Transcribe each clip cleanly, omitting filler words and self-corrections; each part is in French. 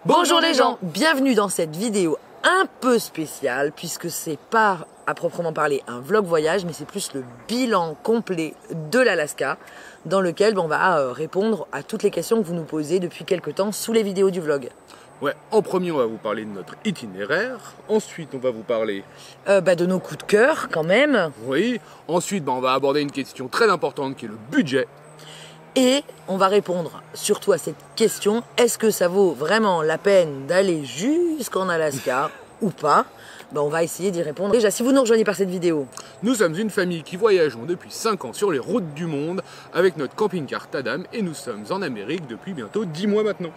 Bonjour les gens, bienvenue dans cette vidéo un peu spéciale puisque c'est pas à proprement parler un vlog voyage mais c'est plus le bilan complet de l'Alaska dans lequel on va répondre à toutes les questions que vous nous posez depuis quelques temps sous les vidéos du vlog. Ouais, en premier on va vous parler de notre itinéraire, ensuite on va vous parler de nos coups de cœur quand même. Oui, ensuite on va aborder une question très importante qui est le budget. Et on va répondre surtout à cette question, est-ce que ça vaut vraiment la peine d'aller jusqu'en Alaska ou pas? On va essayer d'y répondre. Déjà, si vous nous rejoignez par cette vidéo, nous sommes une famille qui voyageons depuis 5 ans sur les routes du monde avec notre camping-car Tadam et nous sommes en Amérique depuis bientôt 10 mois maintenant.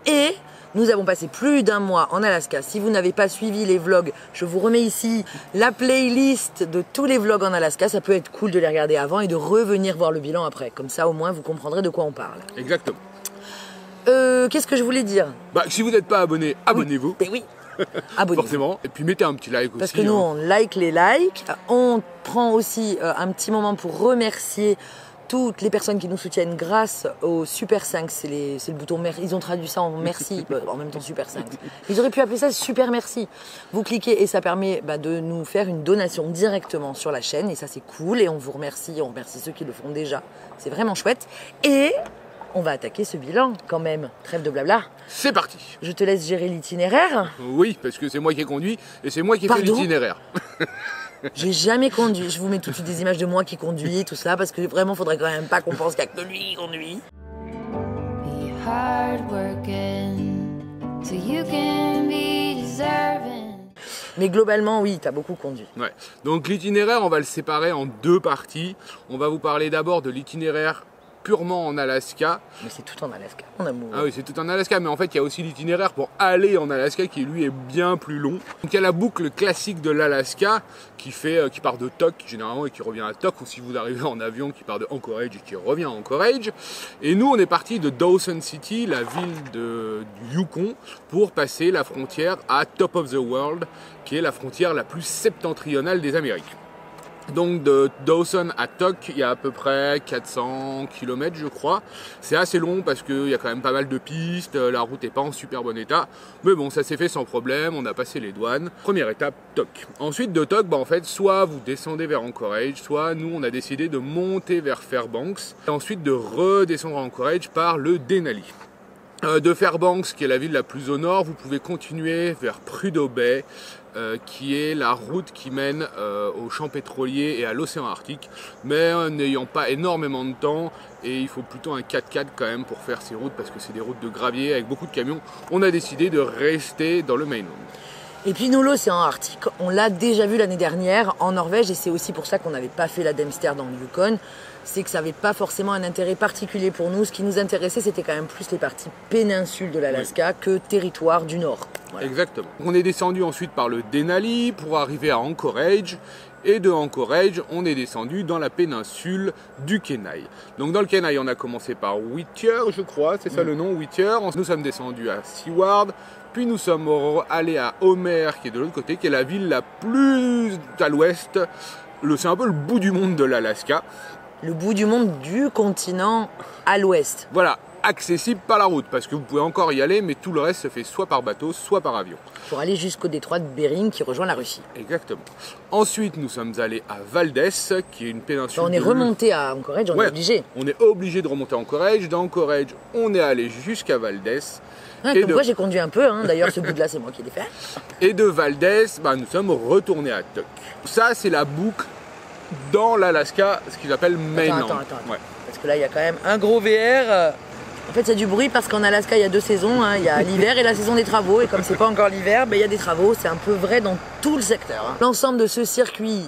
Et nous avons passé plus d'un mois en Alaska. Si vous n'avez pas suivi les vlogs, je vous remets ici la playlist de tous les vlogs en Alaska. Ça peut être cool de les regarder avant et de revenir voir le bilan après. Comme ça, au moins, vous comprendrez de quoi on parle. Exactement. Qu'est-ce que je voulais dire? Si vous n'êtes pas abonné, abonnez-vous. Oui. Abonnez-vous. Forcément. Et puis mettez un petit like aussi. Parce que nous, on like les likes. On prend aussi un petit moment pour remercier toutes les personnes qui nous soutiennent grâce au Super 5, c'est le bouton merci. Ils ont traduit ça en merci, en même temps Super 5. Ils auraient pu appeler ça Super Merci. Vous cliquez et ça permet de nous faire une donation directement sur la chaîne et ça c'est cool et on vous remercie, on remercie ceux qui le font déjà. C'est vraiment chouette. Et on va attaquer ce bilan quand même. Trêve de blabla. C'est parti. Je te laisse gérer l'itinéraire. Oui, parce que c'est moi qui ai conduit et c'est moi qui ai fait l'itinéraire. J'ai jamais conduit. Je vous mets tout de suite des images de moi qui conduis, tout ça, parce que vraiment, faudrait quand même pas qu'on pense qu'il n'y a que lui qui conduit. Mais globalement, oui, t'as beaucoup conduit. Ouais. Donc l'itinéraire, on va le séparer en deux parties. On va vous parler d'abord de l'itinéraire purement en Alaska. Mais c'est tout en Alaska, mon amour. Ah oui, c'est tout en Alaska, mais en fait, il y a aussi l'itinéraire pour aller en Alaska qui, lui, est bien plus long. Donc il y a la boucle classique de l'Alaska qui part de Tok, généralement, et qui revient à Tok, ou si vous arrivez en avion, qui part de Anchorage et qui revient à Anchorage. Et nous, on est parti de Dawson City, la ville du Yukon, pour passer la frontière à Top of the World, qui est la frontière la plus septentrionale des Amériques. Donc de Dawson à Tok, il y a à peu près 400 km je crois. C'est assez long parce qu'il y a quand même pas mal de pistes, la route n'est pas en super bon état. Mais bon, ça s'est fait sans problème, on a passé les douanes. Première étape, Tok. Ensuite de Tok, en fait, soit vous descendez vers Anchorage, soit nous on a décidé de monter vers Fairbanks. Et ensuite de redescendre à Anchorage par le Denali. De Fairbanks, qui est la ville la plus au nord, vous pouvez continuer vers Prudhoe Bay, qui est la route qui mène aux champs pétroliers et à l'océan Arctique, mais n'ayant pas énormément de temps, et il faut plutôt un 4x4 quand même pour faire ces routes, parce que c'est des routes de gravier avec beaucoup de camions, on a décidé de rester dans le mainland. Et puis nous, l'océan Arctique, on l'a déjà vu l'année dernière en Norvège, et c'est aussi pour ça qu'on n'avait pas fait la Dempster dans le Yukon. C'est que ça n'avait pas forcément un intérêt particulier pour nous. Ce qui nous intéressait, c'était quand même plus les parties péninsules de l'Alaska que territoire du Nord. Voilà. Exactement. On est descendu ensuite par le Denali pour arriver à Anchorage. Et de Anchorage, on est descendu dans la péninsule du Kenai. Donc dans le Kenai, on a commencé par Whittier, je crois, c'est ça le nom, Whittier. Nous sommes descendus à Seward. Puis nous sommes allés à Homer, qui est de l'autre côté, qui est la ville la plus à l'ouest. C'est un peu le bout du monde de l'Alaska. Le bout du monde du continent à l'ouest. Voilà, accessible par la route, parce que vous pouvez encore y aller, mais tout le reste se fait soit par bateau, soit par avion. Pour aller jusqu'au détroit de Bering qui rejoint la Russie. Exactement. Ensuite, nous sommes allés à Valdez, qui est une péninsule. On est remonté à Anchorage, on est obligé. On est obligé de remonter à Anchorage. D'Anchorage, on est allé jusqu'à Valdez. Comme quoi j'ai conduit un peu, d'ailleurs ce bout-là c'est moi qui l'ai fait. Et de Valdez, nous sommes retournés à Tok. Ça, c'est la boucle dans l'Alaska, ce qu'ils appellent mainland. Attends. Ouais. Parce que là, il y a quand même un gros VR. En fait, il y a du bruit parce qu'en Alaska, il y a deux saisons. Il y a l'hiver et la saison des travaux. Et comme c'est pas encore l'hiver, il y a des travaux. C'est un peu vrai dans tout le secteur. L'ensemble de ce circuit,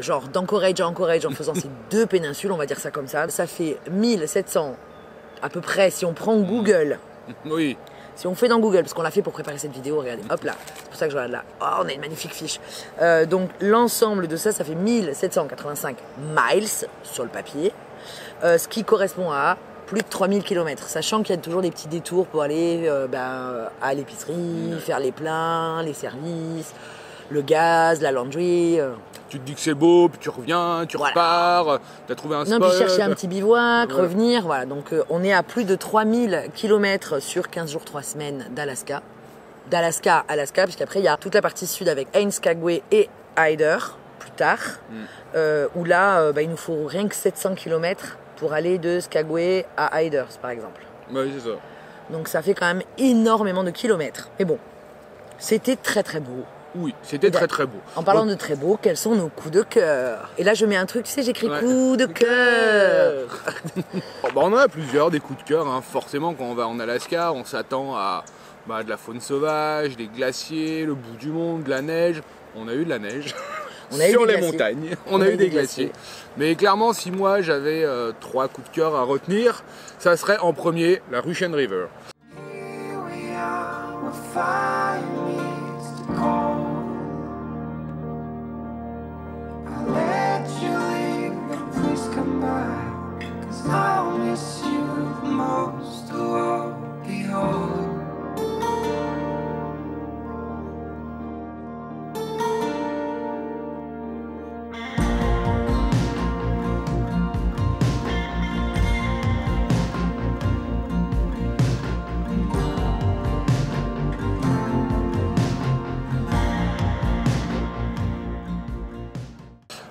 genre d'Anchorage à Anchorage, en faisant ces deux péninsules, on va dire ça comme ça fait 1700 à peu près si on prend Google. Oui. Si on fait dans Google, parce qu'on l'a fait pour préparer cette vidéo, regardez, hop là, c'est pour ça que je regarde là. Oh, on a une magnifique fiche. Donc l'ensemble de ça, ça fait 1785 miles sur le papier, ce qui correspond à plus de 3000 km, sachant qu'il y a toujours des petits détours pour aller à l'épicerie, faire les pleins, les services. le gaz, la laundry. Tu te dis que c'est beau, puis tu reviens, tu repars, tu as trouvé un spot. Non, puis chercher un petit bivouac, revenir. Voilà. Donc on est à plus de 3000 km sur 15 jours, 3 semaines d'Alaska. D'Alaska à Alaska, puisqu'après il y a toute la partie sud avec Ains, Skagway et Hyder, plus tard, où là, il nous faut rien que 700 km pour aller de Skagway à Hyder, par exemple. Oui, c'est ça. Donc ça fait quand même énormément de kilomètres. Mais bon, c'était très très beau. Oui, c'était très très beau. En parlant de très beau, quels sont nos coups de cœur? Et là, je mets un truc, tu sais, j'écris coups de cœur. On en a plusieurs, des coups de cœur. Hein. Forcément, quand on va en Alaska, on s'attend à de la faune sauvage, des glaciers, le bout du monde, de la neige. On a eu de la neige sur les montagnes. On a eu des glaciers. Mais clairement, si moi j'avais 3 coups de cœur à retenir, ça serait en premier la Russian River.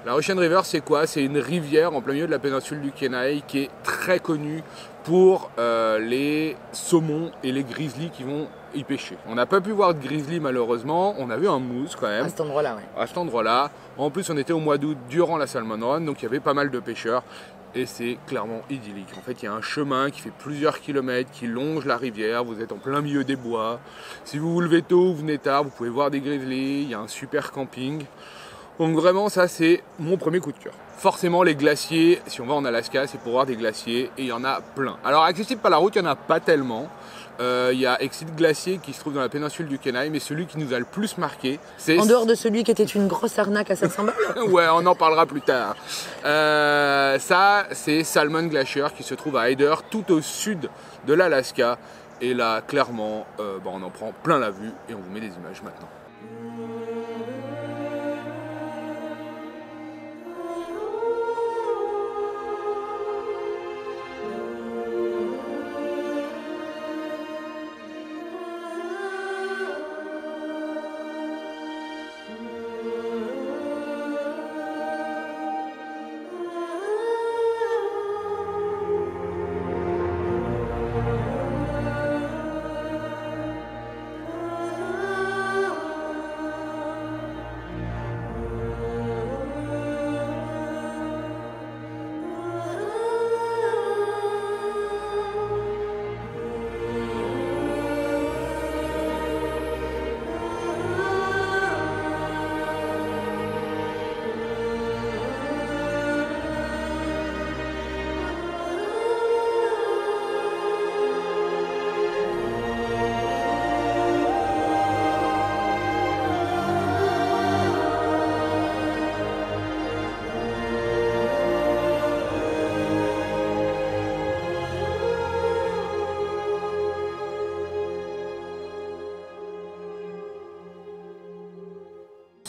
La Russian River, c'est quoi? C'est une rivière en plein milieu de la péninsule du Kenai qui est très connue pour les saumons et les grizzlies qui vont y pêcher. On n'a pas pu voir de grizzly malheureusement, on a vu un moose quand même. À cet endroit-là, oui. À cet endroit-là. En plus, on était au mois d'août durant la Salmon Run, donc il y avait pas mal de pêcheurs. Et c'est clairement idyllique. En fait, il y a un chemin qui fait plusieurs kilomètres, qui longe la rivière. Vous êtes en plein milieu des bois. Si vous vous levez tôt ou venez tard, vous pouvez voir des grizzlies. Il y a un super camping. Donc vraiment, ça, c'est mon premier coup de cœur. Forcément, les glaciers, si on va en Alaska, c'est pour voir des glaciers. Et il y en a plein. Alors, accessible par la route, il n'y en a pas tellement. Il y a Exit Glacier qui se trouve dans la péninsule du Kenai, mais celui qui nous a le plus marqué, c'est... En dehors de celui qui était une grosse arnaque à 700 balles. Ouais, on en parlera plus tard. Ça, c'est Salmon Glacier qui se trouve à Hyder, tout au sud de l'Alaska. Et là, clairement, on en prend plein la vue et on vous met des images maintenant.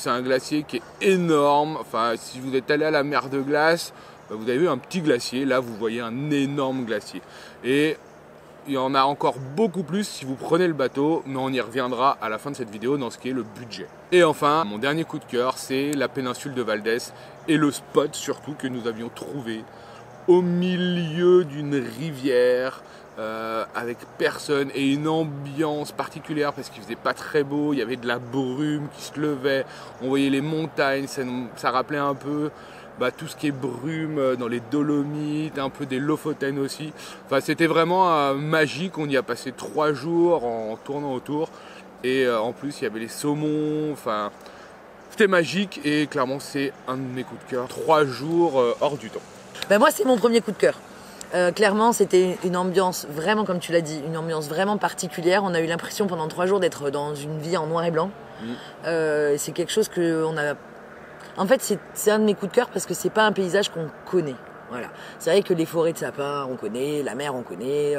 C'est un glacier qui est énorme. Enfin, si vous êtes allé à la mer de glace, vous avez vu un petit glacier. Là, vous voyez un énorme glacier. Et il y en a encore beaucoup plus si vous prenez le bateau, mais on y reviendra à la fin de cette vidéo dans ce qui est le budget. Et enfin, mon dernier coup de cœur, c'est la péninsule de Valdez et le spot surtout que nous avions trouvé au milieu d'une rivière. Avec personne et une ambiance particulière parce qu'il faisait pas très beau, il y avait de la brume qui se levait, on voyait les montagnes, ça rappelait un peu tout ce qui est brume dans les Dolomites, un peu des Lofoten aussi. Enfin, c'était vraiment magique, on y a passé 3 jours en tournant autour et en plus il y avait les saumons, enfin c'était magique et clairement c'est un de mes coups de cœur. 3 jours hors du temps. Moi c'est mon premier coup de cœur. Clairement, c'était une ambiance vraiment, comme tu l'as dit, une ambiance vraiment particulière. On a eu l'impression pendant 3 jours d'être dans une vie en noir et blanc. C'est quelque chose que on a. En fait, c'est un de mes coups de cœur parce que c'est pas un paysage qu'on connaît. Voilà. C'est vrai que les forêts de sapins, on connaît, la mer, on connaît.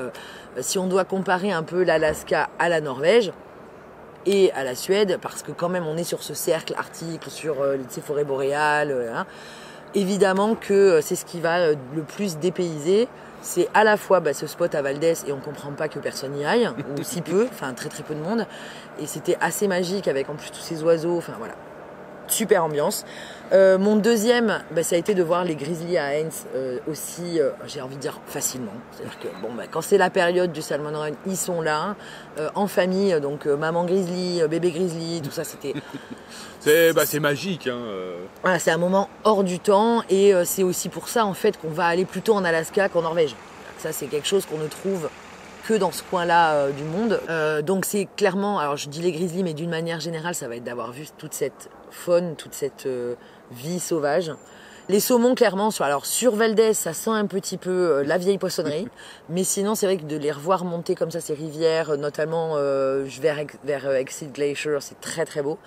Si on doit comparer un peu l'Alaska à la Norvège, et à la Suède, parce que quand même on est sur ce cercle arctique, sur ces forêts boréales. Hein. Évidemment que c'est ce qui va le plus dépayser. C'est à la fois ce spot à Val d'Es et on comprend pas que personne n'y aille, ou si peu, enfin très très peu de monde. Et c'était assez magique avec en plus tous ces oiseaux, enfin voilà. Super ambiance. Mon deuxième, ça a été de voir les grizzlies à Haines aussi, j'ai envie de dire facilement. C'est-à-dire que quand c'est la période du Salmon Run, ils sont là, en famille, donc maman grizzly, bébé grizzly, tout ça, c'était... c'est magique. Hein. Voilà, c'est un moment hors du temps et c'est aussi pour ça en fait qu'on va aller plutôt en Alaska qu'en Norvège. Ça, c'est quelque chose qu'on ne trouve que dans ce coin-là du monde. Donc c'est clairement, alors je dis les grizzlies, mais d'une manière générale, ça va être d'avoir vu toute cette faune, toute cette vie sauvage. Les saumons, clairement, sur Val d'Es, ça sent un petit peu la vieille poissonnerie. Mais sinon, c'est vrai que de les revoir monter comme ça ces rivières, notamment vers Exit Glacier, c'est très très beau.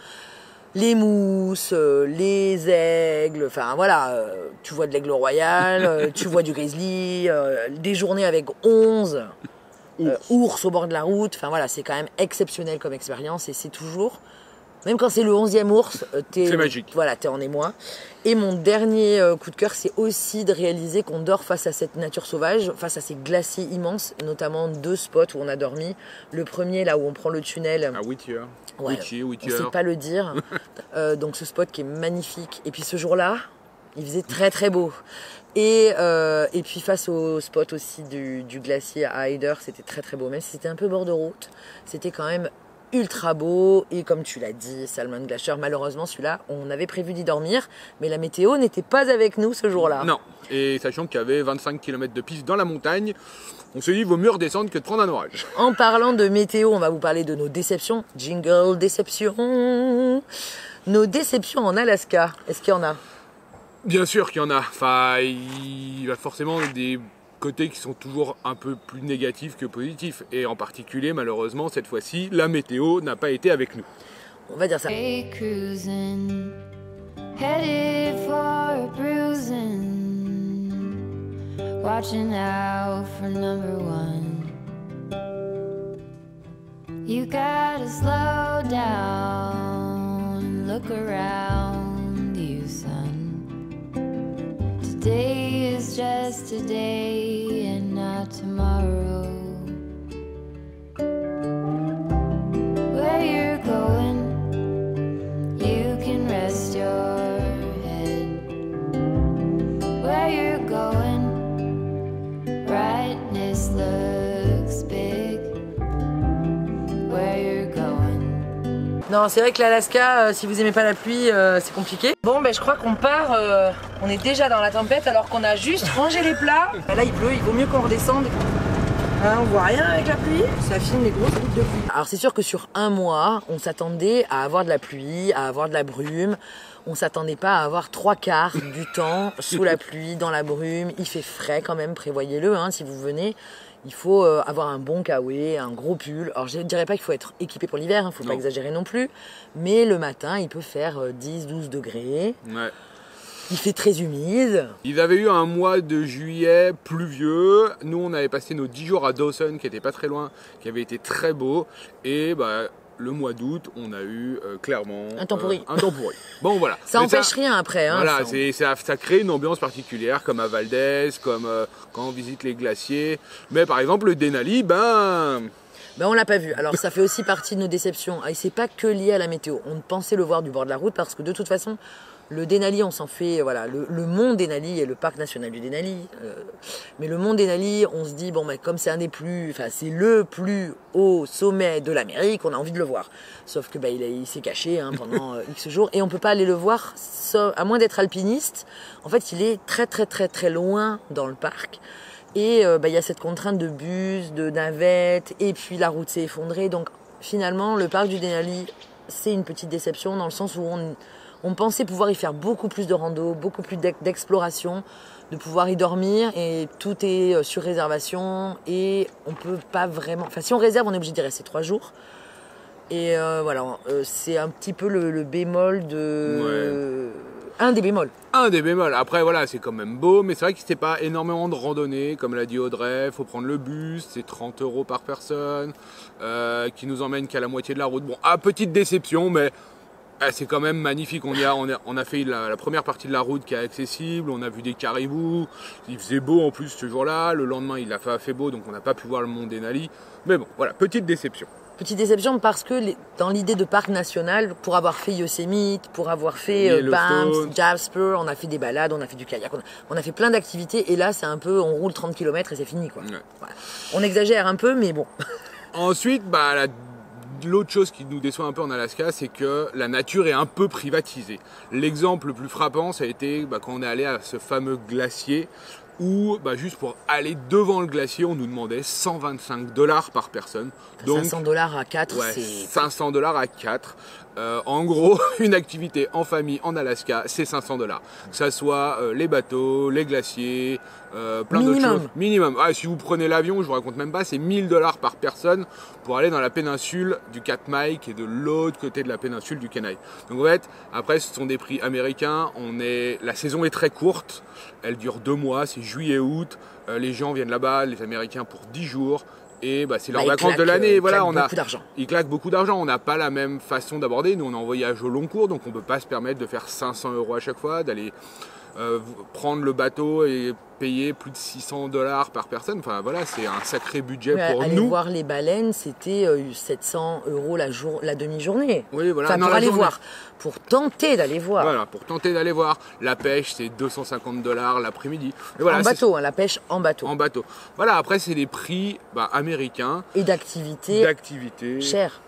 Les mousses, les aigles, enfin voilà, tu vois de l'aigle royal, tu vois du grizzly, des journées avec 11 ours au bord de la route, enfin voilà, c'est quand même exceptionnel comme expérience et c'est toujours, même quand c'est le 11e ours, c'est magique. Voilà, t'es en émoi. Et mon dernier coup de cœur, c'est aussi de réaliser qu'on dort face à cette nature sauvage, face à ces glaciers immenses, notamment 2 spots où on a dormi. Le premier, là où on prend le tunnel. À Whittier. Ouais, on ne sait pas le dire. Donc ce spot qui est magnifique. Et puis ce jour-là, il faisait très très beau. Et puis face au spot aussi du glacier à Hyder, c'était très très beau. Même si c'était un peu bord de route, c'était quand même ultra beau. Et comme tu l'as dit, Salmon Glacier, malheureusement celui-là, on avait prévu d'y dormir, mais la météo n'était pas avec nous ce jour-là. Non, et sachant qu'il y avait 25 km de piste dans la montagne, on s'est dit il vaut mieux redescendre que de prendre un orage. En parlant de météo, on va vous parler de nos déceptions. Jingle déception. Nos déceptions en Alaska, est-ce qu'il y en a ? Bien sûr qu'il y en a. Enfin, il y a forcément des côtés qui sont toujours un peu plus négatifs que positifs. Et en particulier, malheureusement, cette fois-ci, la météo n'a pas été avec nous. On va dire ça. Hey, cruising, headed for a bruising, watching out for number 1. You gotta slow down, look around you, son. Today is just today and not tomorrow. Where you're going, you can rest your head. Where you're going, brightness looks big. Where you're going. Non, c'est vrai que l'Alaska, si vous aimez pas la pluie, c'est compliqué. Bon, je crois qu'on part. On est déjà dans la tempête alors qu'on a juste rangé les plats. Là, il pleut, il vaut mieux qu'on redescende. On voit rien avec la pluie, ça filme les grosses gouttes de pluie. Alors c'est sûr que sur un mois, on s'attendait à avoir de la pluie, à avoir de la brume. On s'attendait pas à avoir 3/4 du temps sous la pluie, dans la brume. Il fait frais quand même, prévoyez-le, si vous venez. Il faut avoir un bon kawaii, un gros pull. Alors je ne dirais pas qu'il faut être équipé pour l'hiver, faut pas exagérer non plus. Mais le matin, il peut faire 10-12 degrés. Ouais. Il fait très humide. Ils avaient eu un mois de juillet pluvieux. Nous, on avait passé nos 10 jours à Dawson, qui était pas très loin, qui avait été très beau. Et le mois d'août, on a eu clairement un temps pourri. Bon, voilà. Ça n'empêche rien après. Voilà, ça crée une ambiance particulière, comme à Val d'Es, comme quand on visite les glaciers. Mais par exemple, le Denali, on l'a pas vu. Alors ça fait aussi partie de nos déceptions. Et c'est pas que lié à la météo. On pensait le voir du bord de la route parce que de toute façon, le Denali, on s'en fait, voilà, le mont Denali et le parc national du Denali. Mais le mont Denali, on se dit, comme c'est c'est le plus haut sommet de l'Amérique, on a envie de le voir. Sauf que il s'est caché pendant X jours et on peut pas aller le voir à moins d'être alpiniste. En fait, il est très très très très loin dans le parc. Et il y a cette contrainte de bus, de navette, et puis la route s'est effondrée. Donc finalement, le parc du Denali, c'est une petite déception dans le sens où on pensait pouvoir y faire beaucoup plus de rando, beaucoup plus d'exploration, de pouvoir y dormir et tout est sur réservation et on peut pas vraiment... Enfin, si on réserve, on est obligé d'y rester 3 jours. Et voilà, c'est un petit peu le bémol de... un des bémols. Un des bémols. Après, voilà, c'est quand même beau, mais c'est vrai que c'était pas énormément de randonnée. Comme l'a dit Audrey, faut prendre le bus, c'est 30 € par personne, qui nous emmène qu'à la moitié de la route. Bon, petite déception, mais c'est quand même magnifique. On a fait la première partie de la route qui est accessible, on a vu des caribous, il faisait beau en plus ce jour-là. Le lendemain, il a fait beau, donc on n'a pas pu voir le mont Denali. Mais bon, voilà, petite déception. Petite déception parce que dans l'idée de parc national, pour avoir fait Yosemite, pour avoir fait Banff, Jasper, on a fait des balades, on a fait du kayak, on a fait plein d'activités et là c'est un peu, on roule 30 km et c'est fini quoi. Ouais. Voilà. On exagère un peu mais bon. Ensuite, l'autre chose qui nous déçoit un peu en Alaska, c'est que la nature est un peu privatisée. L'exemple le plus frappant, ça a été quand on est allé à ce fameux glacier où juste pour aller devant le glacier, on nous demandait 125 $ par personne. Donc 500 $ à 4, ouais, c'est 500 $ à 4. En gros, une activité en famille en Alaska, c'est 500 $. Que ça soit les bateaux, les glaciers, plein d'autres choses. Minimum. Si vous prenez l'avion, je vous raconte même pas, c'est 1000 $ par personne pour aller dans la péninsule du Katmai, qui est de l'autre côté de la péninsule du Kenai. Donc en fait, après, ce sont des prix américains. La saison est très courte. Elle dure 2 mois, c'est juillet-août. Les gens viennent là-bas, les Américains, pour 10 jours. Et c'est leurs vacances de l'année. Voilà, ils claquent beaucoup d'argent. On n'a pas la même façon d'aborder. Nous, on est en voyage au long cours, donc on ne peut pas se permettre de faire 500 € à chaque fois, d'aller prendre le bateau et payer plus de 600 $ par personne. Enfin voilà, c'est un sacré budget pour aller nous. Voir les baleines, c'était 700 € la demi-journée. Oui, voilà. Enfin, pour aller voir, pour tenter d'aller voir. Voilà, pour tenter d'aller voir. La pêche, c'est 250 $ l'après-midi. Voilà, en bateau, la pêche en bateau. En bateau. Voilà, après, c'est des prix américains. Et d'activités.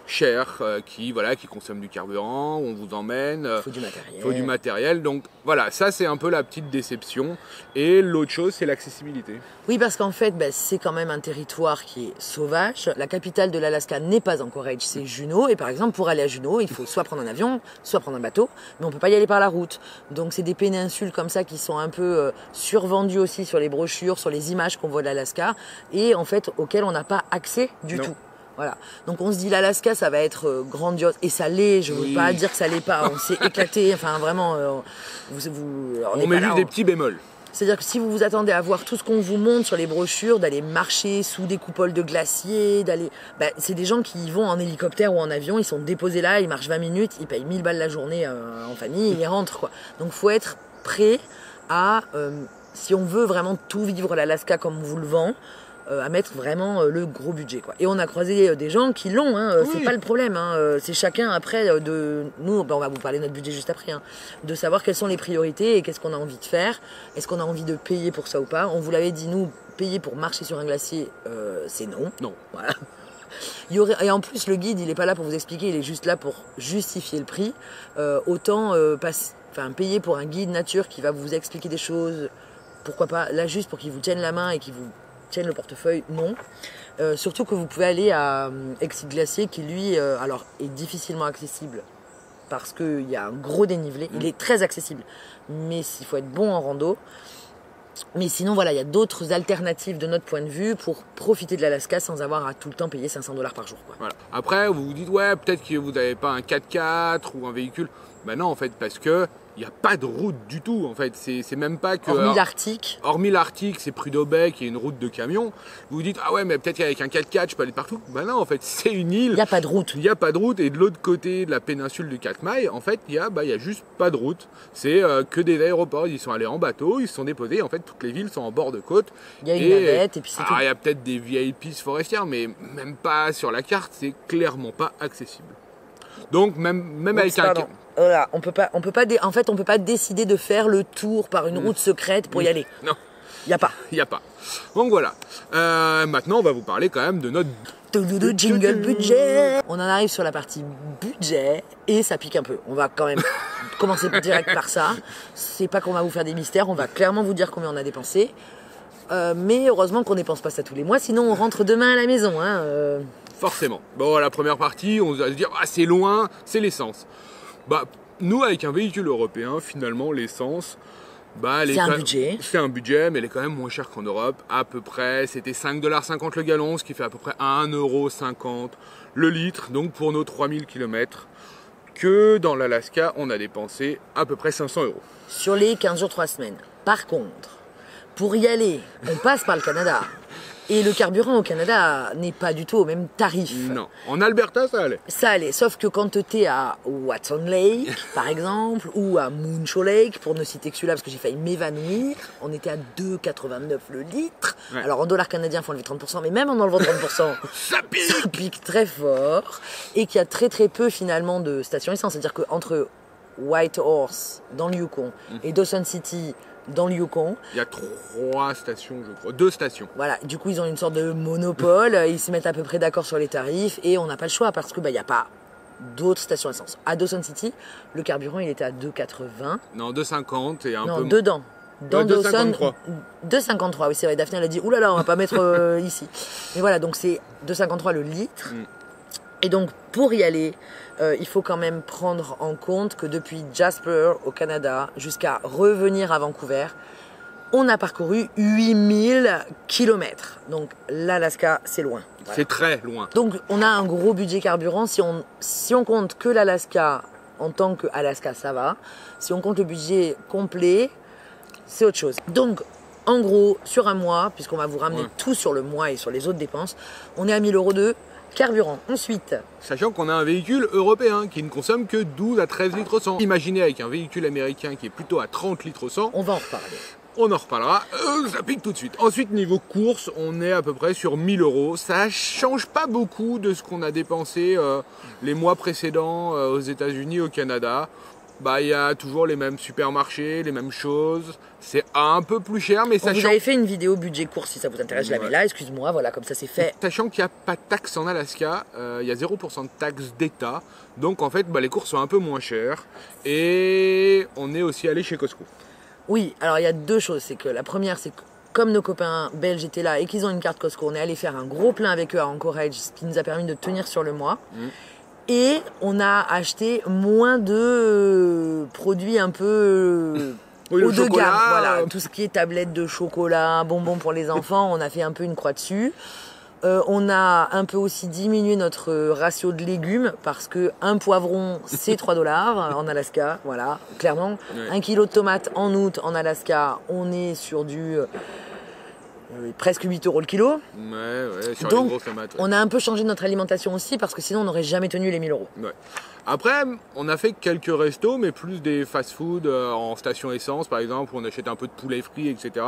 Chères, qui consomment du carburant, on vous emmène. Il faut du matériel. Faut du matériel. Donc voilà, ça, c'est un peu la petite déception. Et l'autre chose, c'est l'accessibilité. Oui, parce qu'en fait, c'est quand même un territoire qui est sauvage. La capitale de l'Alaska n'est pas Anchorage, c'est Juneau. Et par exemple, pour aller à Juneau, il faut soit prendre un avion, soit prendre un bateau. Mais on peut pas y aller par la route. Donc c'est des péninsules comme ça qui sont un peu survendues aussi sur les brochures, sur les images qu'on voit de l'Alaska. Et en fait, auxquelles on n'a pas accès du tout. Voilà. Donc on se dit l'Alaska ça va être grandiose et ça l'est, je veux pas dire que ça l'est pas, on s'est éclaté, enfin vraiment on met juste des petits bémols. C'est-à-dire que si vous vous attendez à voir tout ce qu'on vous montre sur les brochures, d'aller marcher sous des coupoles de glaciers, c'est des gens qui y vont en hélicoptère ou en avion, ils sont déposés là, ils marchent 20 minutes, ils payent 1000 $ la journée en famille, ils rentrent quoi. Donc faut être prêt à, si on veut vraiment tout vivre l'Alaska comme on vous le vend, à mettre vraiment le gros budget quoi. Et on a croisé des gens qui l'ont, c'est pas le problème, c'est chacun après nous, on va vous parler de notre budget juste après, de savoir quelles sont les priorités et qu'est-ce qu'on a envie de faire, est-ce qu'on a envie de payer pour ça ou pas. On vous l'avait dit, nous, payer pour marcher sur un glacier, c'est non. Voilà. Et en plus le guide il est pas là pour vous expliquer, il est juste là pour justifier le prix. Autant payer pour un guide nature qui va vous expliquer des choses, pourquoi pas, là juste pour qu'il vous tienne la main et qu'il vous tienne le portefeuille, non. Surtout que vous pouvez aller à Exit Glacier qui lui est difficilement accessible parce qu'il y a un gros dénivelé. Il est très accessible mais il faut être bon en rando. Mais sinon voilà, il y a d'autres alternatives de notre point de vue pour profiter de l'Alaska sans avoir à tout le temps payer 500 $ par jour quoi. Voilà. Après vous vous dites peut-être que vous n'avez pas un 4x4 ou un véhicule. Non en fait parce que il n'y a pas de route du tout en fait, c'est même pas que... Hormis l'Arctique, c'est Prudhoe Bay qui est une route de camion. Vous vous dites, mais peut-être qu'avec un 4x4 je peux aller partout. Non en fait, c'est une île. Il n'y a pas de route. Il n'y a pas de route et de l'autre côté de la péninsule du Katmai, en fait, il y a juste pas de route. C'est que des aéroports, ils sont allés en bateau, ils se sont déposés, en fait toutes les villes sont en bord de côte. Il y a une navette et puis c'est tout. Il y a peut-être des vieilles pistes forestières, mais même pas sur la carte, c'est clairement pas accessible. Donc même avec un... Voilà, on peut pas décider de faire le tour par une route secrète pour y aller. Non. Il n'y a pas. Donc voilà. Maintenant, on va vous parler quand même de notre... Jingle budget. On en arrive sur la partie budget et ça pique un peu. On va quand même commencer direct par ça. C'est pas qu'on va vous faire des mystères, on va clairement vous dire combien on a dépensé. Mais heureusement qu'on dépense pas ça tous les mois, sinon on rentre demain à la maison. Forcément. Bon, la première partie, on va se dire, c'est loin, c'est l'essence. Nous, avec un véhicule européen, finalement, l'essence, c'est un budget, mais elle est quand même moins chère qu'en Europe. À peu près, c'était 5,50 $ le gallon, ce qui fait à peu près 1,50 € le litre. Donc pour nos 3000 km, que dans l'Alaska, on a dépensé à peu près 500 euros. Sur les 15 jours, 3 semaines. Par contre, pour y aller, on passe par le Canada. Et le carburant au Canada n'est pas du tout au même tarif. Non. En Alberta, ça allait. Ça allait, sauf que quand t'es à Watson Lake, par exemple, ou à Moonshot Lake, pour ne citer que celui-là parce que j'ai failli m'évanouir, on était à 2,89 le litre. Ouais. Alors en dollars canadiens, il faut enlever 30%, mais même en enlevant 30%, Ça pique. ça pique très fort. Et qu'il y a très très peu finalement de stations essence. C'est-à-dire qu'entre Whitehorse, dans le Yukon, et Dawson City, dans le Yukon, Il y a 3 stations, je crois. 2 stations. voilà, du coup ils ont une sorte de monopole, ils se mettent à peu près d'accord sur les tarifs et on n'a pas le choix parce que il n'y a pas d'autres stations essence. À Dawson City, le carburant il était à 2,80. Non, 2,50 et un Non, peu... dedans. Dans Ouais, Dawson, 2,53. 2,53, oui c'est vrai, Daphné elle a dit oulala on va pas mettre ici. Mais voilà, donc c'est 2,53 le litre. Et donc pour y aller, il faut quand même prendre en compte que depuis Jasper au Canada jusqu'à revenir à Vancouver, on a parcouru 8000 km. Donc l'Alaska, c'est loin. Voilà. C'est très loin. Donc on a un gros budget carburant. Si on compte que l'Alaska en tant qu'Alaska, ça va. Si on compte le budget complet, c'est autre chose. Donc en gros, sur un mois, puisqu'on va vous ramener tout sur le mois et sur les autres dépenses, on est à 1000 € de carburant. Ensuite, Sachant qu'on a un véhicule européen qui ne consomme que 12 à 13 litres 100. Imaginez avec un véhicule américain qui est plutôt à 30 litres 100. on va en reparler. On en reparlera, ça pique tout de suite. Ensuite, niveau course, on est à peu près sur 1000 €. Ça change pas beaucoup de ce qu'on a dépensé les mois précédents aux États-Unis, au Canada. Bah, il y a toujours les mêmes supermarchés, les mêmes choses. C'est un peu plus cher, mais Bon, vous sachant, avez fait une vidéo budget course si ça vous intéresse, je la mets là, excuse-moi, voilà, comme ça c'est fait. sachant qu'il n'y a pas de taxe en Alaska, il y a 0% de taxe d'État. Donc en fait, bah, les courses sont un peu moins chères. Et on est aussi allé chez Costco. Oui, alors il y a deux choses, c'est que la première c'est que comme nos copains belges étaient là et qu'ils ont une carte Costco, on est allé faire un gros plein avec eux à Anchorage, ce qui nous a permis de tenir sur le mois. Et on a acheté moins de produits un peu Oui, le haut de chocolat, gamme. Voilà, tout ce qui est tablettes de chocolat, bonbons pour les enfants, on a fait un peu une croix dessus. On a un peu aussi diminué notre ratio de légumes parce que un poivron c'est 3 $ en Alaska, voilà, clairement. Ouais. 1 kilo de tomates en août en Alaska, on est sur du presque 8 € le kilo. Ouais, sur les Donc, grosses tomates. Ouais. on a un peu changé notre alimentation aussi parce que sinon on n'aurait jamais tenu les 1000 €. Ouais. Après, on a fait quelques restos, mais plus des fast-food en station essence, par exemple, où on achète un peu de poulet frit, etc.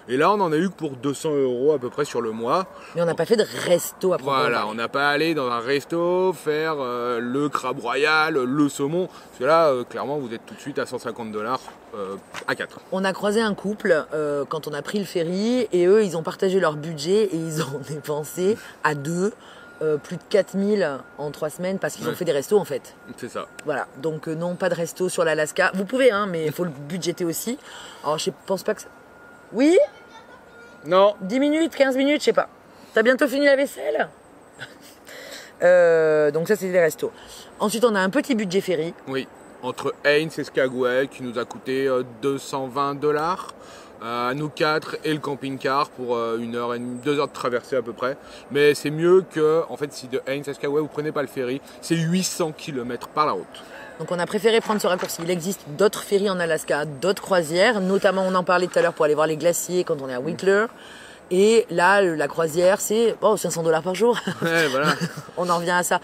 Et là, on en a eu que pour 200 € à peu près sur le mois. Mais on n'a pas fait de resto à proprement Voilà, parler. on n'a pas allé dans un resto faire le crabe royal, le saumon. Parce que là, clairement, vous êtes tout de suite à 150 $ à 4. On a croisé un couple quand on a pris le ferry et eux, ils ont partagé leur budget et ils ont dépensé à deux plus de 4000 en 3 semaines parce qu'ils ont fait des restos en fait. C'est ça. Voilà, donc non, pas de resto sur l'Alaska. Vous pouvez, hein, mais il faut le budgéter aussi. Alors je pense pas que ça... Oui, Non. 10 minutes, 15 minutes, je sais pas. T'as bientôt fini la vaisselle Donc ça, c'est des restos. Ensuite, on a un petit budget ferry. Oui. Entre Haines et Skagway, qui nous a coûté 220 $. À nous 4 et le camping-car pour 1 heure et demie, 2 heures de traversée à peu près. Mais c'est mieux que, en fait, si de Haines à Skagway vous prenez pas le ferry, c'est 800 km par la route. Donc on a préféré prendre ce raccourci. Il existe d'autres ferries en Alaska, d'autres croisières, notamment on en parlait tout à l'heure pour aller voir les glaciers quand on est à Whistler. Et là, la croisière, c'est 500 $ par jour. Ouais, voilà. On en revient à ça.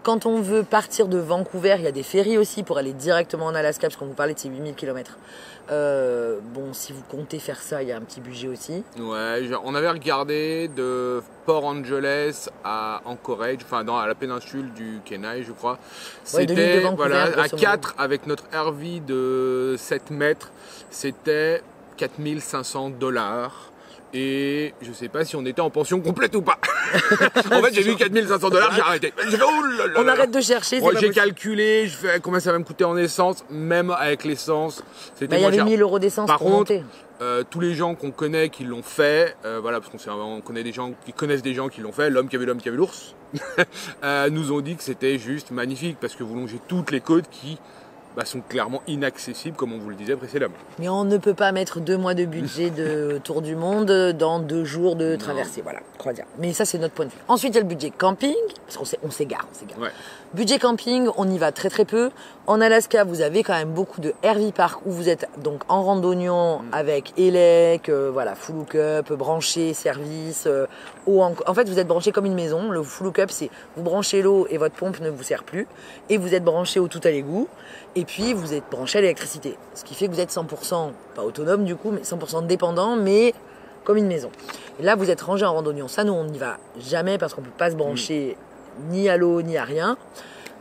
Quand on veut partir de Vancouver, il y a des ferries aussi pour aller directement en Alaska, parce qu'on vous parlait de ces 8000 km. Bon, si vous comptez faire ça, il y a un petit budget aussi. Ouais, on avait regardé de Port Angeles à Anchorage, enfin à la péninsule du Kenai, je crois. Ouais, de l'île de C'était Vancouver, à grosso modo. 4 avec notre RV de 7 mètres, c'était 4500 $. Et je sais pas si on était en pension complète ou pas. En fait, j'ai vu 4500 $, j'ai arrêté. J'ai fait, oh là là On là arrête là. de chercher, c'est Ouais, pas j'ai possible. calculé, je fais combien ça va me coûter en essence, même avec l'essence, c'était Il y moins avait cher. 1000 € d'essence Par pour contre, monter. tous les gens qu'on connaît qui l'ont fait, voilà, parce on connaît des gens qui connaissent des gens qui l'ont fait, l'homme qui a vu l'ours, nous ont dit que c'était juste magnifique parce que vous longez toutes les côtes qui sont clairement inaccessibles, comme on vous le disait précédemment. Mais on ne peut pas mettre 2 mois de budget de tour du monde dans 2 jours de traversée, voilà, croisière. Mais ça, c'est notre point de vue. Ensuite, il y a le budget camping, parce qu'on s'égare. Ouais. Budget camping, on y va très très peu. En Alaska, vous avez quand même beaucoup de RV park où vous êtes donc en randonnion avec élec, voilà, full hookup, branché, service. En fait, vous êtes branché comme une maison. Le full hookup, c'est vous branchez l'eau et votre pompe ne vous sert plus. Et vous êtes branché au tout à l'égout. Et puis, vous êtes branché à l'électricité. Ce qui fait que vous êtes 100%, pas autonome du coup, mais 100% dépendant, mais comme une maison. Et là, vous êtes rangé en randonnion. Ça, nous, on n'y va jamais parce qu'on ne peut pas se brancher ni à l'eau, ni à rien.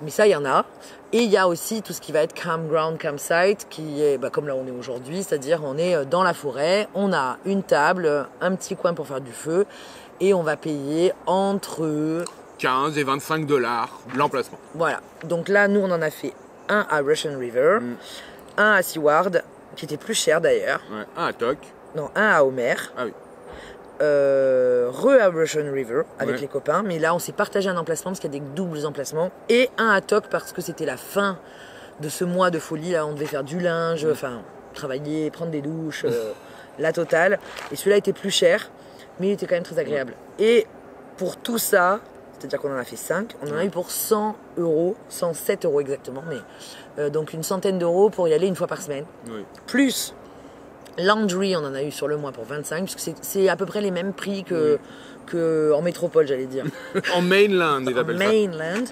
Mais ça, il y en a. Et il y a aussi tout ce qui va être campground, campsite, qui est comme là où on est aujourd'hui, c'est-à-dire on est dans la forêt, on a une table, un petit coin pour faire du feu, et on va payer entre 15 et 25 $ l'emplacement. Voilà. Donc là, nous, on en a fait un à Russian River, un à Seward, qui était plus cher d'ailleurs. Ouais. Un à Tok. Non, un à Homer. Ah oui. À Russian River avec Ouais. les copains, mais là on s'est partagé un emplacement parce qu'il y a des doubles emplacements, et un à Tok parce que c'était la fin de ce mois de folie. Là on devait faire du linge, enfin travailler, prendre des douches, la totale, et celui-là était plus cher mais il était quand même très agréable. Et pour tout ça, c'est-à-dire qu'on en a fait 5, on en a eu pour 100 €, 107 € exactement, mais donc une centaine d'euros pour y aller une fois par semaine, Oui. plus Landry, on en a eu sur le mois pour 25, puisque c'est à peu près les mêmes prix que en métropole, j'allais dire. En mainland, ils En appellent ça. mainland.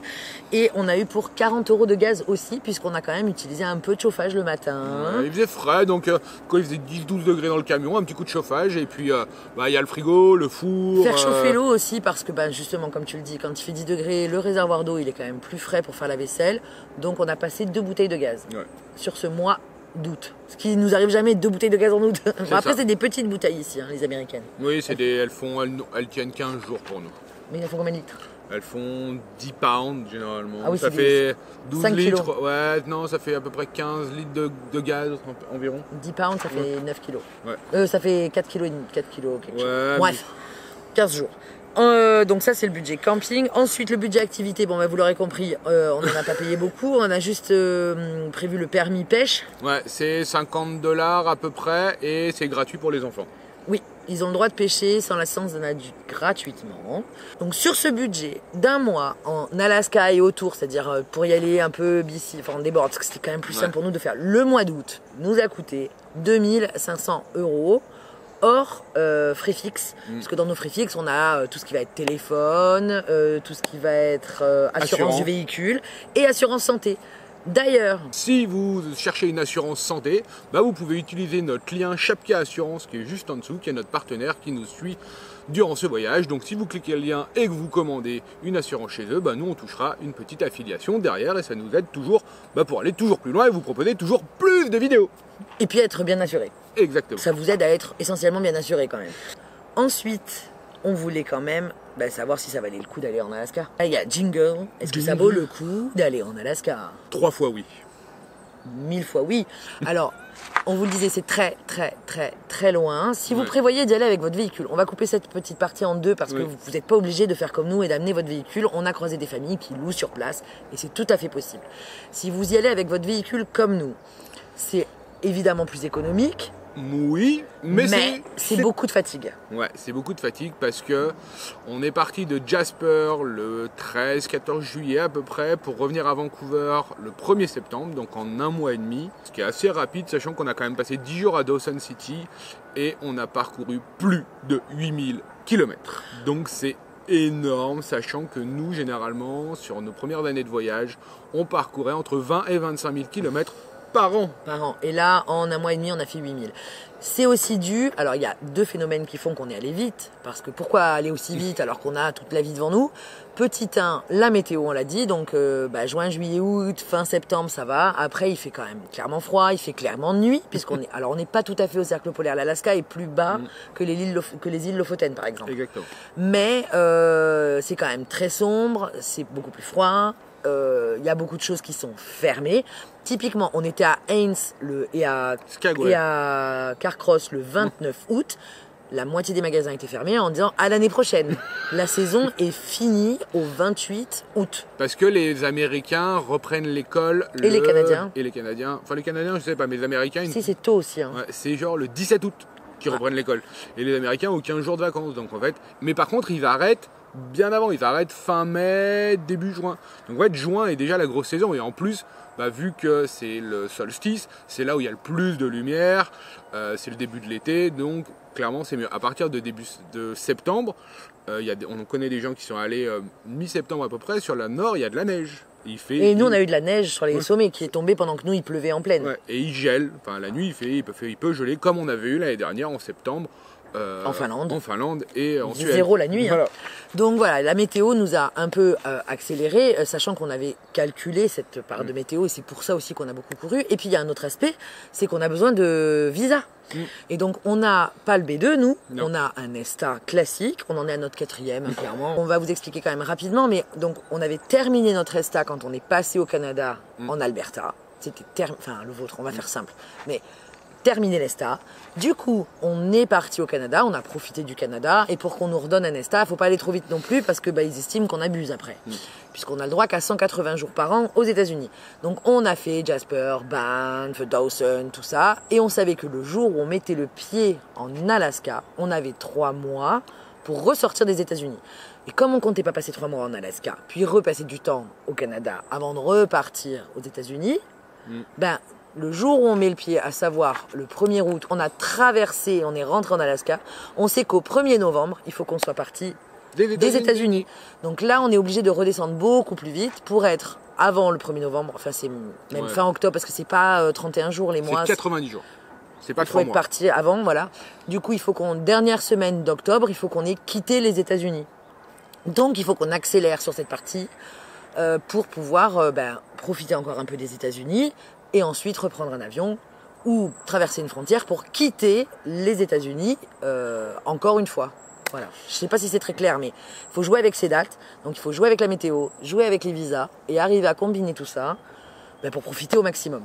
Et on a eu pour 40 € de gaz aussi, puisqu'on a quand même utilisé un peu de chauffage le matin. Il faisait frais, donc quand il faisait 10-12 degrés dans le camion, un petit coup de chauffage, et puis il y a le frigo, le four. Faire chauffer l'eau aussi, parce que justement, comme tu le dis, quand il fait 10 degrés, le réservoir d'eau, il est quand même plus frais pour faire la vaisselle. Donc on a passé 2 bouteilles de gaz sur ce mois d'août. Ce qui nous arrive jamais, 2 bouteilles de gaz en août. Après, c'est des petites bouteilles ici, les américaines. Oui, elles tiennent 15 jours pour nous. Mais elles font combien de litres? Elles font 10 pounds généralement. Ah oui, ça c'est fait 12 5 litres. kilos. Ouais, non, ça fait à peu près 15 litres de gaz environ. 10 pounds, ça fait 9 kilos. Ouais. Ça fait 4 kilos et demi, 4 kilos quelque chose. Ouais, Bref, 15 jours. Donc ça, c'est le budget camping. Ensuite, le budget activité, vous l'aurez compris, on n'en a pas payé beaucoup. On a juste prévu le permis pêche. Ouais, c'est 50 $ à peu près, et c'est gratuit pour les enfants. Oui, ils ont le droit de pêcher sans la licence d'un adulte gratuitement. Donc sur ce budget d'un mois en Alaska et autour, c'est-à-dire pour y aller un peu BC, enfin on déborde, parce que c'était quand même plus simple pour nous de faire le mois d'août, nous a coûté 2500 €. Hors frais fixes, parce que dans nos frais fixes, on a tout ce qui va être téléphone, tout ce qui va être assurance du véhicule et assurance santé. D'ailleurs, si vous cherchez une assurance santé, vous pouvez utiliser notre lien Chapka Assurance qui est juste en dessous, qui est notre partenaire qui nous suit durant ce voyage. Donc si vous cliquez le lien et que vous commandez une assurance chez eux, nous on touchera une petite affiliation derrière, et ça nous aide toujours pour aller toujours plus loin et vous proposer toujours plus de vidéos. Et puis être bien assuré. Exactement. Ça vous aide à être essentiellement bien assuré quand même. Ensuite, on voulait quand même savoir si ça valait le coup d'aller en Alaska. Là, il y a Jingle. Est-ce que ça vaut le coup d'aller en Alaska? 3 fois oui. 1000 fois oui. Alors, on vous le disait, c'est très très très très loin. Si vous prévoyez d'y aller avec votre véhicule, on va couper cette petite partie en deux parce que vous n'êtes pas obligé de faire comme nous et d'amener votre véhicule. On a croisé des familles qui louent sur place et c'est tout à fait possible. Si vous y allez avec votre véhicule comme nous, c'est évidemment plus économique. Oui, mais c'est beaucoup de fatigue. Ouais, c'est beaucoup de fatigue parce que on est parti de Jasper le 13-14 juillet à peu près pour revenir à Vancouver le 1er septembre, donc en un mois et demi, ce qui est assez rapide sachant qu'on a quand même passé 10 jours à Dawson City et on a parcouru plus de 8000 km. Donc c'est énorme, sachant que nous, généralement, sur nos premières années de voyage, on parcourait entre 20 et 25 000 km par an. Et là, en un mois et demi, on a fait 8000. C'est aussi dû... Alors, il y a 2 phénomènes qui font qu'on est allé vite. Parce que pourquoi aller aussi vite alors qu'on a toute la vie devant nous? Petit 1, la météo, on l'a dit. Donc, juin, juillet, août, fin septembre, ça va. Après, il fait quand même clairement froid. Il fait clairement nuit. Puisqu'on est... Alors, on n'est pas tout à fait au cercle polaire. L'Alaska est plus bas que les îles Lofoten, par exemple. Exactement. Mais c'est quand même très sombre. C'est beaucoup plus froid. Il y a beaucoup de choses qui sont fermées. Typiquement, on était à Haines et à Carcross le 29 août. la moitié des magasins étaient fermés en disant à l'année prochaine. La saison est finie au 28 août. Parce que les Américains reprennent l'école. Et les Canadiens. Et les Canadiens. Enfin, les Canadiens, je sais pas, mais les Américains. Si, c'est tôt aussi. Hein. Ouais, c'est genre le 17 août qu'ils reprennent l'école. Et les Américains ont 15 jours de vacances. Donc en fait. Mais par contre, ils arrêtent bien avant. Ils arrêtent fin mai, début juin. Donc en fait, juin est déjà la grosse saison. Et en plus, vu que c'est le solstice, c'est là où il y a le plus de lumière. C'est le début de l'été. Donc clairement, c'est mieux. À partir de début de septembre, on connaît des gens qui sont allés mi-septembre à peu près. Sur la nord, il y a de la neige. Et nous, on a eu de la neige sur les sommets qui est tombée pendant que nous, il pleuvait en pleine. Ouais, et il gèle. Enfin, la nuit, il peut geler comme on avait eu l'année dernière en septembre. En Finlande. En Finlande et en Suède. 0 la nuit. Voilà. Hein. Donc voilà, la météo nous a un peu accéléré, sachant qu'on avait calculé cette part de météo, et c'est pour ça aussi qu'on a beaucoup couru. Et puis il y a un autre aspect, c'est qu'on a besoin de visa. Et donc on n'a pas le B2, nous, on a un ESTA classique, on en est à notre 4e, clairement. On va vous expliquer quand même rapidement, mais donc on avait terminé notre ESTA quand on est passé au Canada, en Alberta. C'était enfin le vôtre, on va faire simple. Mais terminé l'ESTA. Du coup, on est parti au Canada, on a profité du Canada, et pour qu'on nous redonne un ESTA, il ne faut pas aller trop vite non plus, parce que ils estiment qu'on abuse après. Puisqu'on a le droit qu'à 180 jours par an aux États-Unis. Donc on a fait Jasper, Banff, Dawson, tout ça, et on savait que le jour où on mettait le pied en Alaska, on avait 3 mois pour ressortir des États-Unis. Et comme on comptait pas passer 3 mois en Alaska, puis repasser du temps au Canada avant de repartir aux États-Unis, le jour où on met le pied, à savoir le 1er août, on a traversé, on est rentré en Alaska, on sait qu'au 1er novembre, il faut qu'on soit parti des États-Unis. Donc là, on est obligé de redescendre beaucoup plus vite pour être avant le 1er novembre, enfin c'est même fin octobre, parce que c'est pas 31 jours les mois. C'est 90 jours. C'est pas 3 mois. Il faut être parti avant, voilà. Du coup, il faut dernière semaine d'octobre, il faut qu'on ait quitté les États-Unis. Donc il faut qu'on accélère sur cette partie pour pouvoir profiter encore un peu des États-Unis, et ensuite reprendre un avion ou traverser une frontière pour quitter les États-Unis encore une fois. Voilà. Je ne sais pas si c'est très clair, mais il faut jouer avec ces dates. Donc il faut jouer avec la météo, jouer avec les visas et arriver à combiner tout ça pour profiter au maximum.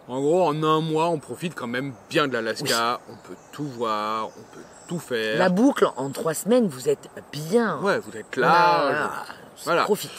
En gros, en un mois, on profite quand même bien de l'Alaska. Oui. On peut tout voir, on peut tout faire. La boucle, en 3 semaines, vous êtes bien. Ouais, vous êtes là. Voilà. Profite.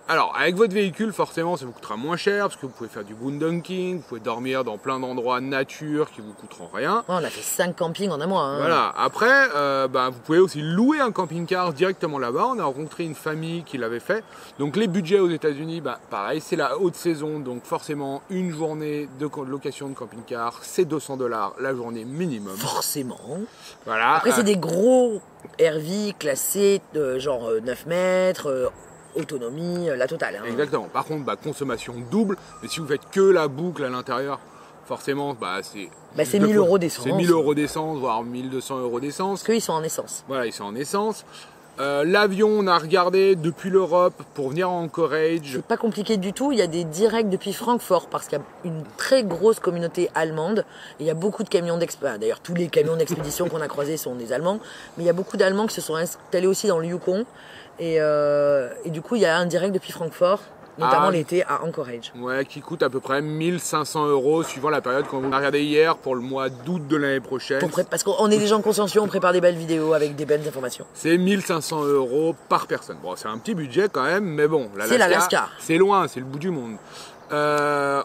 Alors, avec votre véhicule, forcément, ça vous coûtera moins cher parce que vous pouvez faire du boondocking, vous pouvez dormir dans plein d'endroits nature qui vous coûteront rien. Ouais, on a fait 5 campings en un mois. Hein. Voilà. Après, vous pouvez aussi louer un camping-car directement là-bas. On a rencontré une famille qui l'avait fait. Donc, les budgets aux États-Unis, pareil, c'est la haute saison. Donc, forcément, une journée de location de camping-car, c'est $200 la journée minimum. Forcément. Voilà. Après, c'est des gros RV classés de genre 9 mètres. Autonomie, la totale. Hein. Exactement. Par contre, consommation double. Mais si vous faites que la boucle à l'intérieur, forcément, c'est... c'est 1000 € d'essence. C'est 1000 € d'essence, voire 1200 € d'essence. Parce qu'ils sont en essence. Voilà, ils sont en essence. L'avion, on a regardé depuis l'Europe pour venir en Anchorage. C'est pas compliqué du tout. Il y a des directs depuis Francfort parce qu'il y a une très grosse communauté allemande. Et il y a beaucoup de camions d'expédition. D'ailleurs, tous les camions d'expédition qu'on a croisés sont des Allemands. Mais il y a beaucoup d'Allemands qui se sont installés aussi dans le Yukon. Et du coup, il y a un direct depuis Francfort, notamment l'été à Anchorage. Ouais, qui coûte à peu près 1500 € suivant la période qu'on a regardé hier pour le mois d'août de l'année prochaine. Parce qu'on est des gens consciencieux, on prépare des belles vidéos avec des belles informations. C'est 1500 € par personne. Bon, c'est un petit budget quand même, mais bon, c'est l'Alaska. C'est loin, c'est le bout du monde.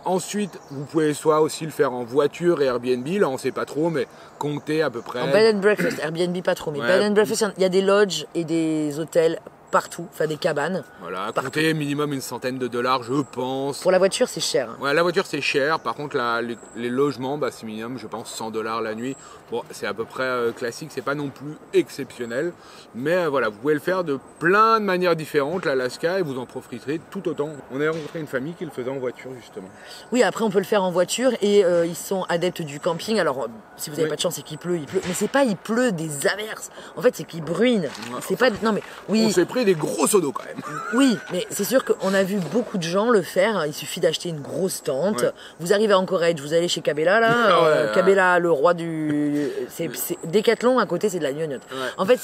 Ensuite, vous pouvez soit aussi le faire en voiture et Airbnb, là on sait pas trop, mais comptez à peu près. En bed and breakfast, Airbnb pas trop, mais bed and breakfast, il y a des lodges et des hôtels partout, enfin des cabanes. Voilà, comptez minimum une centaine de dollars, je pense. Pour la voiture, c'est cher. Hein. Ouais, la voiture c'est cher. Par contre, les logements, c'est minimum, je pense, $100 la nuit. Bon, c'est à peu près classique, c'est pas non plus exceptionnel. Mais voilà, vous pouvez le faire de plein de manières différentes, l'Alaska, et vous en profiterez tout autant. On a rencontré une famille qui le faisait en voiture, justement. Oui, après, on peut le faire en voiture et ils sont adeptes du camping. Alors, si vous n'avez pas de chance, c'est qu'il pleut, il pleut. Mais c'est pas il pleut des averses. En fait, c'est qu'il bruine. Ouais, c'est pas. Non, mais oui. On s'est pris s'équiper des gros seaux d'eau quand même. Oui, mais c'est sûr qu'on a vu beaucoup de gens le faire. Il suffit d'acheter une grosse tente. Ouais. Vous arrivez à Anchorage, vous allez chez Cabela, là. Ouais. Cabela, le roi du... C'est Decathlon, à côté, c'est de la gnognotte. Ouais. En fait,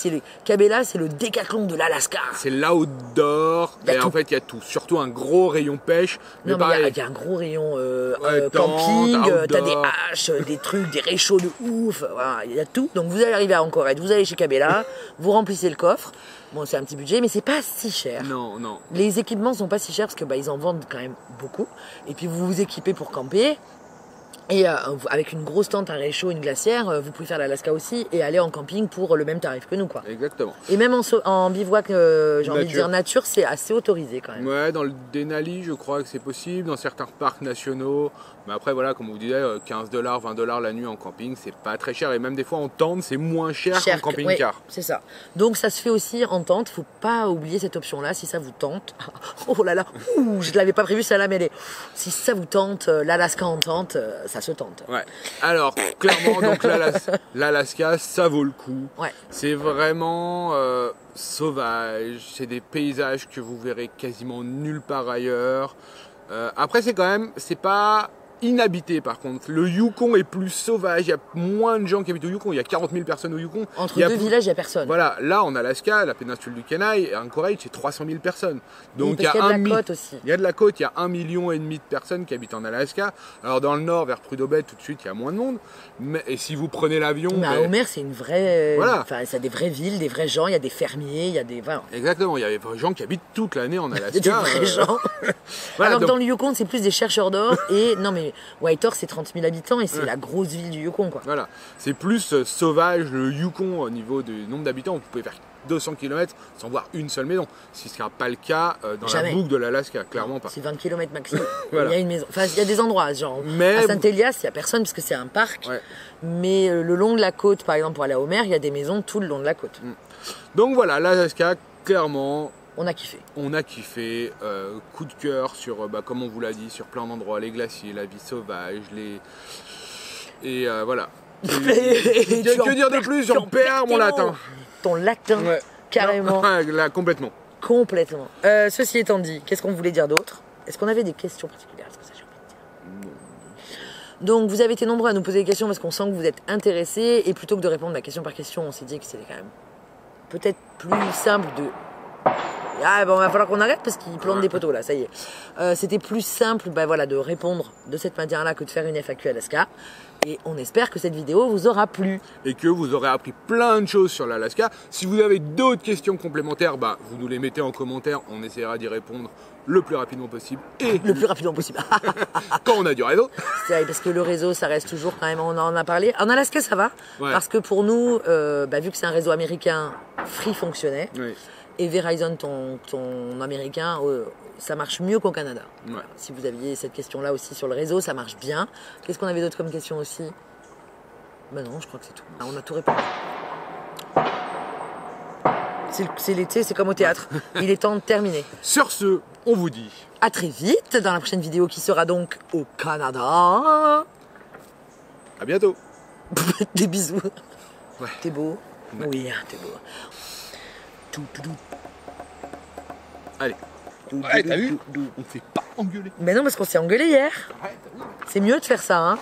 Cabela, c'est le Décathlon de l'Alaska. C'est l'outdoor, Y a et en tout. fait il y a tout, surtout un gros rayon pêche, mais Non, mais pareil, il y a un gros rayon Ouais, camping, tente, t'as des outdoor. haches, des trucs, des réchauds de ouf, voilà, il y a tout. Donc vous allez arriver à Anchorage, vous allez chez Cabela, vous remplissez le coffre. Bon, c'est un petit budget, mais c'est pas si cher. non, non. Les équipements sont pas si chers parce que ils en vendent quand même beaucoup. Et puis vous vous équipez pour camper. Et avec une grosse tente, un réchaud, une glacière, vous pouvez faire l'Alaska aussi et aller en camping pour le même tarif que nous, quoi. Exactement. Et même en bivouac, j'ai envie de Nature. dire nature, c'est assez autorisé quand même. Ouais, dans le Denali, je crois que c'est possible, dans certains parcs nationaux. Mais après, voilà, comme on vous disait, 15 $, 20 $ la nuit en camping, c'est pas très cher. Et même des fois en tente, c'est moins cher qu'en camping-car. ouais, c'est ça. Donc ça se fait aussi en tente. Faut pas oublier cette option-là si ça vous tente. Oh là là, ouh, je l'avais pas prévu celle-là, mais si ça vous tente, l'Alaska en tente, ça se tente. Ouais. Alors, clairement, donc l'Alaska, ça vaut le coup. Ouais. C'est vraiment sauvage. C'est des paysages que vous verrez quasiment nulle part ailleurs. Après, c'est pas inhabité par contre. Le Yukon est plus sauvage. Il y a moins de gens qui habitent au Yukon. Il y a 40 000 personnes au Yukon. Entre Il y a deux villages, il n'y a personne. Voilà, là en Alaska, la péninsule du Kenai, Anchorage, c'est 300 000 personnes. Donc parce qu'il y a de la mi- côte aussi. Il y a de la côte, il y a 1,5 million de personnes qui habitent en Alaska. Alors dans le nord, vers Prudhoe Bay, tout de suite, il y a moins de monde. Et si vous prenez l'avion, Mais à ben, Homer, c'est une vraie. Voilà. Enfin, c'est des vraies villes, des vrais gens. Il y a des fermiers, il y a des. Voilà. exactement, il y a des gens qui habitent toute l'année en Alaska. Il y a des vrais gens. Voilà, Alors que donc- dans le Yukon, c'est plus des chercheurs d'or. Et non, mais Whitehorse, c'est 30 000 habitants et c'est la grosse ville du Yukon, quoi. Voilà, c'est plus sauvage le Yukon au niveau du nombre d'habitants. Vous pouvez faire 200 km sans voir une seule maison. Ce qui ne sera pas le cas dans Jamais. la boucle de l'Alaska, clairement pas. C'est 20 km maxi. Voilà. Il y a une maison. Enfin, il y a des endroits, genre Mais- à Saint-Elias, il n'y a personne parce que c'est un parc. Ouais. Mais le long de la côte, par exemple, pour aller à Homer, il y a des maisons tout le long de la côte. Donc voilà, l'Alaska, clairement, On a kiffé. on a kiffé. Coup de cœur sur, comme on vous l'a dit, sur plein d'endroits, les glaciers, la vie sauvage, et voilà. Que dire de plus? J'en perds mon latin. Ton latin, Ouais. carrément. Non, là, complètement. Complètement. Ceci étant dit, qu'est-ce qu'on voulait dire d'autre? Est-ce qu'on avait des questions particulières? Est-ce que ça, j'ai oublié de dire. Donc vous avez été nombreux à nous poser des questions parce qu'on sent que vous êtes intéressés et plutôt que de répondre à question par question, on s'est dit que c'était quand même peut-être plus simple de... Ah bon, va falloir qu'on arrête parce qu'il plante des poteaux là, ça y est. C'était plus simple voilà, de répondre de cette manière-là que de faire une FAQ Alaska. Et on espère que cette vidéo vous aura plu. Et que vous aurez appris plein de choses sur l'Alaska. Si vous avez d'autres questions complémentaires, vous nous les mettez en commentaire. On essaiera d'y répondre le plus rapidement possible et Le plus rapidement possible. quand on a du réseau. C'est vrai, parce que le réseau, ça reste toujours quand même, on en a parlé. En Alaska, ça va. Ouais. Parce que pour nous, vu que c'est un réseau américain, Free fonctionnait. Oui. Et Verizon, ton américain, ça marche mieux qu'au Canada. Ouais. Voilà. Si vous aviez cette question-là aussi sur le réseau, ça marche bien. Qu'est-ce qu'on avait d'autre comme question aussi? Ben non, je crois que c'est tout. On a tout répondu. C'est l'été, c'est comme au théâtre. Il est temps de terminer. Sur ce, on vous dit À très vite dans la prochaine vidéo qui sera donc au Canada. à bientôt. Des bisous. Ouais. T'es beau? Oui, t'es beau. Allez. Ouais, t'as vu? On ne fait pas engueuler. Mais non, parce qu'on s'est engueulé hier. Ouais, t'as vu? C'est mieux de faire ça, hein.